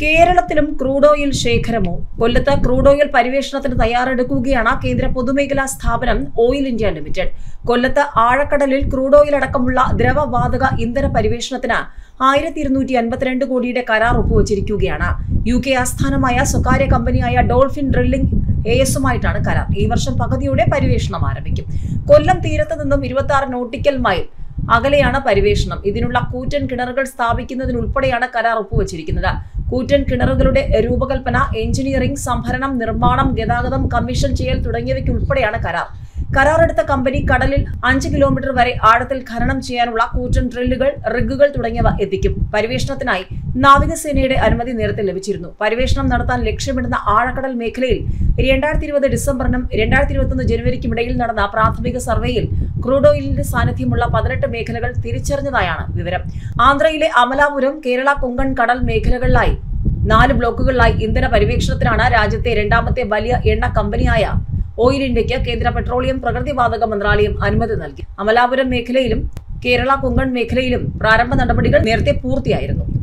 കേരളത്തിലും crude oil ശേഖരമോ? കൊല്ലത്ത് crude oil പരിവേഷണത്തിന് തയ്യാറെടുക്കുകയാണ് കേന്ദ്ര പൊതുമേഖലാ സ്ഥാപനം ഓയിൽ ഇന്ത്യ ലിമിറ്റഡ്. കൊല്ലത്ത് ആഴക്കടലിൽ ക്രൂഡ് ഓയിൽ അടക്കമുള്ള ദ്രവവാതക ഇന്ധന പരിവേഷണത്തിന് 1252 കോടിയുടെ കരാർ ഒപ്പുവച്ചിരിക്കുകയാണ്. UK ആസ്ഥാനമായ സ്വകാര്യ കമ്പനിയായ ഡോൾഫിൻ ഡ്രില്ലിംഗ് ASുമായിട്ടാണ് കരാർ. ഈ വർഷം പകുതിയോടെ പരിവേഷണം ആരംഭിക്കും. കൊല്ലം തീരത്ത് നിന്നും 26 നോട്ടിക്കൽ മൈൽ അകലെയാണ് പരിവേഷണം. ഇതിനുള്ള കൂറ്റൻ കിണറുകൾ സ്ഥാപിക്കുന്നതിനുൾപ്പെടെയാണ് കരാർ ഒപ്പുവച്ചിരിക്കുന്നത്. കൂറ്റൻ കിണറുകളുടെ രൂപകൽപ്പന, എഞ്ചിനീയറിംഗ്, സംഭരണം, നിർമ്മാണം, ഗതാഗതം, കമ്മീഷൻ ചെയ്യൽ തുടങ്ങിയവയ്ക്കുൾപ്പെടെയാണ് കരാർ. കരാറെടുത്ത കമ്പനി കടലിൽ 5 കിലോമീറ്റർ വരെ ആഴത്തിൽ ഖനനം ചെയ്യാനുള്ള കൂറ്റൻ ഡ്രില്ലുകൾ, റിഗുകൾ തുടങ്ങിയവ എത്തിക്കും. പരിവേഷണത്തിനായി നാവികസേനയുടെ അനുമതി നേരത്തെ ലഭിച്ചിരുന്നു. പരിവേഷണം നടത്താൻ ലക്ഷ്യമിടുന്ന ആഴക്കടൽ മേഖലയിൽ 2020 ഡിസംബറിനും 2021 ജനുവരിക്കുമിടയിൽ നടന്ന പ്രാഥമിക സർവേയിൽ ക്രൂഡ് ഓയിലിന്റെ സാന്നിധ്യമുള്ള 18 മേഖലകൾ തിരിച്ചറിഞ്ഞതായാണ് വിവരം. ആന്ധ്രയിലെ അമലാപുരം, കേരള, കൊങ്കൺ കടൽ മേഖലകളിലായി 4 ബ്ലോക്കുകളിലായി ഇന്ധന പരിവേഷണത്തിനാണ് രാജ്യത്തെ രണ്ടാമത്തെ വലിയ എണ്ണ കമ്പനിയായ ഓയിൽ ഇന്ത്യക്ക് കേന്ദ്ര പെട്രോളിയം പ്രകൃതിവാതക മന്ത്രാലയം അനുമതി നൽകി. അമലാപുരം മേഖലയിലും കേരള, കൊങ്കൺ മേഖലയിലും പ്രാരംഭ നടപടികൾ നേരത്തെ പൂർത്തിയായിരുന്നു.